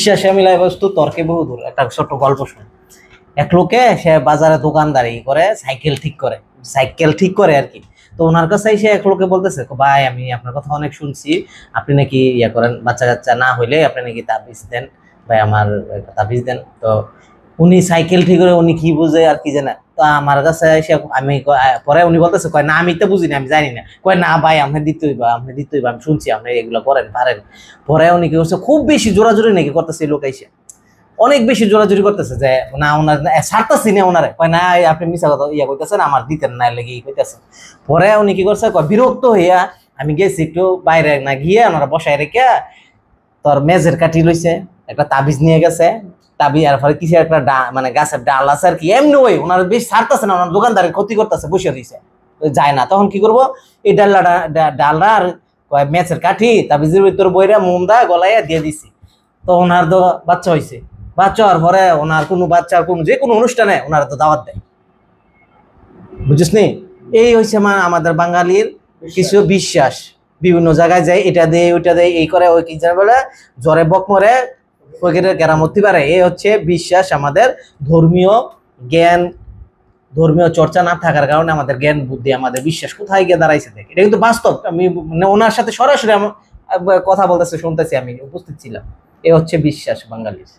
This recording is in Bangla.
বিশ্বাসে মিলাই বস্তু তর্কে বহুদূর। একটা ছোট্ট গল্প শুনে, এক লোকে সে বাজারে দোকানদারি করে, সাইকেল ঠিক করে আর কি। তো ওনার কাছে সে এক লোকে বলতেছে, ভাই আমি আপনার কথা অনেক শুনছি, আপনি নাকি ইয়া করেন, বাচ্চা কাচ্চা না হইলে আপনি নাকি তাবিজ দেন, ভাই আমার একটা তাবিজ দেন। তো উনি সাইকেল ঠিক করে উনি কি বুঝে আর কি জানে, তো আমার কাছে এসে আমি পরে উনি বলতেছে, কয় না আমি তো বুঝি না, আমি জানি না। কয় না ভাই আপনি দিতে হইবা, আমি শুনছি আপনি এগুলো করেন পারেন। পরে উনি কি করছে, খুব বেশি জোরাজোরি নাকি করতেছে লোক এসে, অনেক বেশি জোরাজোরি করতেছে যে না ওনার ছাড়তেছি না ওনারে, কয় না আপনি মিশা কথা ইয়া কইতেছেন, আমার দিতেন না লেগে কইতেছেন। পরে উনি কি করছে, কয় বিরক্ত হইয়া আমি গেছি একটু বাইরে না গিয়ে ওনারা বসায় রেখে তোর মেজের কাটি লইছে, একটা তাবিজ নিয়ে গেছে। তাবিজ আর পরে কিছু একটা মানে গাছের ডাল আছে আর কি, এমনি ওই ওনার বেশ ছাড়তেছে না, ওনার দোকানদারের ক্ষতি করতেছে, বসে দিয়েছে যায় না। তখন কি করবো, এই ডালরা আর মেজের কাঠি তাবিজের ভিতর বইরা মুমদা গলাইয়া দিয়ে দিছি। তো ওনার তো বাচ্চা হয়েছে, বাচ্চা হওয়ার পরে ওনার কোনো বাচ্চার কোনো যে কোনো অনুষ্ঠানে ওনারা তো দাওয়াত দেয়, বুঝিস নি? এই হয়েছে মানে আমাদের বাঙালির কিছু বিশ্বাস। বিভিন্ন জায়গায় যায়, এটা দেয় ওইটা দেয়, এই করে ওই কি বলে জ্বরে বক মরে ওইখানে কেরামতি পারে। এই হচ্ছে বিশ্বাস। আমাদের ধর্মীয় জ্ঞান, ধর্মীয় চর্চা না থাকার কারণে আমাদের জ্ঞান বুদ্ধি, আমাদের বিশ্বাস কোথায় গিয়ে দাঁড়াইছে দেখে। এটা কিন্তু বাস্তব, আমি মানে ওনার সাথে সরাসরি কথা বলতেছে, শুনতেছি, আমি উপস্থিত ছিলাম। এ হচ্ছে বিশ্বাস বাঙালির।